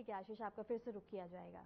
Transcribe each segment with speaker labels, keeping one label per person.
Speaker 1: ठीक है आशीष, आपका फिर से रुक किया जाएगा।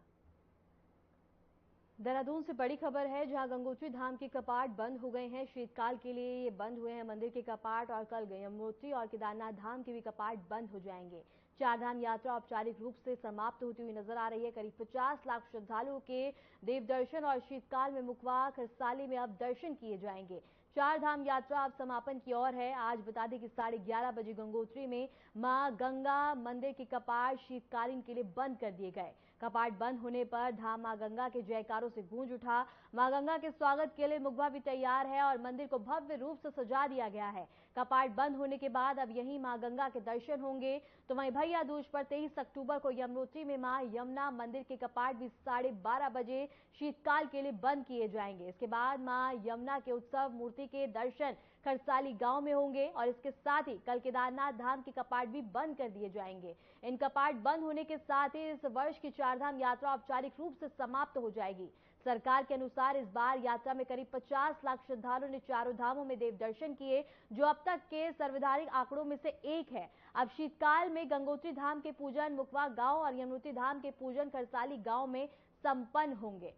Speaker 1: देहरादून से बड़ी खबर है, जहां गंगोत्री धाम के कपाट बंद हो गए हैं। शीतकाल के लिए ये बंद हुए हैं मंदिर के कपाट और कल यमुनोत्री और केदारनाथ धाम के भी कपाट बंद हो जाएंगे। चार धाम यात्रा औपचारिक रूप से समाप्त होती हुई नजर आ रही है। करीब 50 लाख श्रद्धालुओं के देव दर्शन और शीतकाल में मुखवा खरसाली में अब दर्शन किए जाएंगे। चार धाम यात्रा अब समापन की ओर है। आज बता दें कि 11:30 बजे गंगोत्री में मां गंगा मंदिर के कपाट शीतकालीन के लिए बंद कर दिए गए। कपाट बंद होने पर धाम मां गंगा के जयकारों से गूंज उठा। मां गंगा के स्वागत के लिए मुखबा भी तैयार है और मंदिर को भव्य रूप से सजा दिया गया है। कपाट बंद होने के बाद अब यहीं मां गंगा के दर्शन होंगे। तो वहीं भैया दूज पर 23 अक्टूबर को यमुनोत्री में मां यमुना मंदिर के कपाट भी 12:30 बजे शीतकाल के लिए बंद किए जाएंगे। इसके बाद मां यमुना के उत्सव मूर्ति के दर्शन खरसाली गांव में होंगे और इसके साथ ही कल केदारनाथ धाम के कपाट भी बंद कर दिए जाएंगे। इन कपाट बंद होने के साथ ही इस वर्ष की चारधाम यात्रा औपचारिक रूप से समाप्त हो जाएगी। सरकार के अनुसार इस बार यात्रा में करीब 50 लाख श्रद्धालुओं ने चारों धामों में देव दर्शन किए, जो अब तक के सर्वधारिक आंकड़ों में से एक है। अब शीतकाल में गंगोत्री धाम के पूजन मुखवा गांव और यमुनोत्री धाम के पूजन खरसाली गांव में संपन्न होंगे।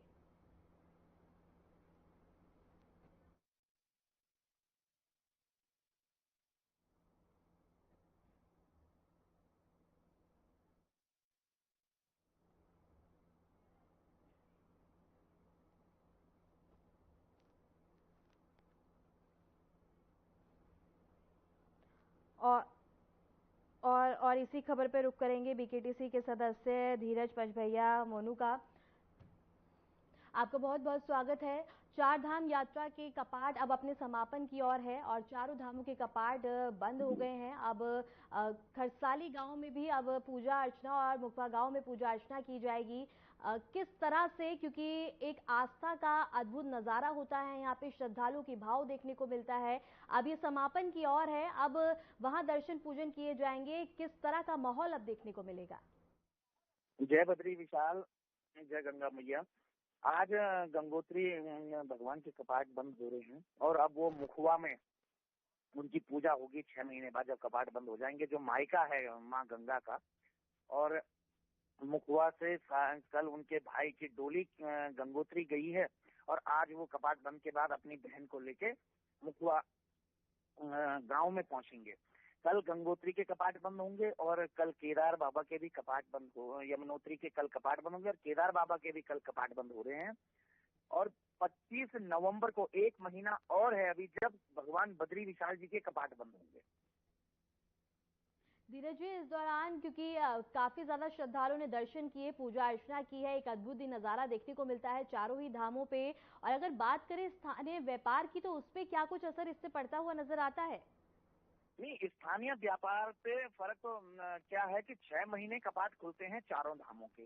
Speaker 1: और इसी खबर पर रुख करेंगे बीकेटीसी के सदस्य धीरज पचभैया मोनू का। आपका बहुत बहुत स्वागत है। चार धाम यात्रा के कपाट अब अपने समापन की ओर है और चारों धामों के कपाट बंद हो गए हैं। अब खरसाली गांव में भी अब पूजा अर्चना और मुखवा गांव में पूजा अर्चना की जाएगी। किस तरह से, क्योंकि एक आस्था का अद्भुत नजारा होता है, यहाँ पे श्रद्धालुओं की भाव देखने को मिलता है। अब ये समापन की ओर है, अब वहां दर्शन पूजन किए जाएंगे। किस तरह का माहौल अब देखने को मिलेगा?
Speaker 2: जय बद्री विशाल, जय गंगा मैया। आज गंगोत्री भगवान के कपाट बंद हो रहे हैं और अब वो मुखवा में उनकी पूजा होगी 6 महीने बाद, जब कपाट बंद हो जाएंगे। जो मायका है माँ गंगा का, और मुखवा से कल उनके भाई की डोली गंगोत्री गई है और आज वो कपाट बंद के बाद अपनी बहन को लेके मुखवा गांव में पहुंचेंगे। कल गंगोत्री के कपाट बंद होंगे और कल केदार बाबा के भी कपाट बंद हो, यमुनोत्री के कल कपाट बंद होंगे और केदार बाबा के भी कल कपाट बंद हो रहे हैं। और 25 नवंबर को 1 महीना और है अभी, जब भगवान बद्री विशाल जी के कपाट बंद होंगे।
Speaker 1: धीरज जी, इस दौरान क्योंकि काफी ज्यादा श्रद्धालुओं ने दर्शन किए, पूजा अर्चना की है, एक अद्भुत ही नजारा देखने को मिलता है चारों ही धामों पे। और अगर बात करें स्थानीय व्यापार की, तो उस पे क्या कुछ असर इससे पड़ता हुआ नजर आता है?
Speaker 2: नहीं, स्थानीय व्यापार पे फर्क तो क्या है कि 6 महीने कपाट खुलते हैं चारों धामों के।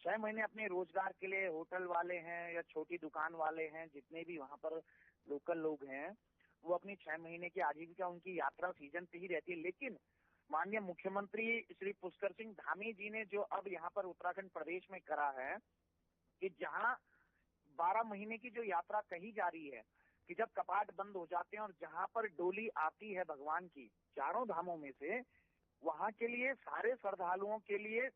Speaker 2: 6 महीने अपने रोजगार के लिए होटल वाले हैं या छोटी दुकान वाले हैं, जितने भी वहाँ पर लोकल लोग हैं, वो अपनी 6 महीने की आजीविका उनकी यात्रा सीजन पे ही रहती है। लेकिन माननीय मुख्यमंत्री श्री पुष्कर सिंह धामी जी ने जो अब यहाँ पर उत्तराखंड प्रदेश में करा है कि जहाँ 12 महीने की जो यात्रा कही जा रही है कि जब कपाट बंद हो जाते हैं और जहां पर डोली आती है भगवान की चारों धामों में से, वहां के लिए सारे श्रद्धालुओं के लिए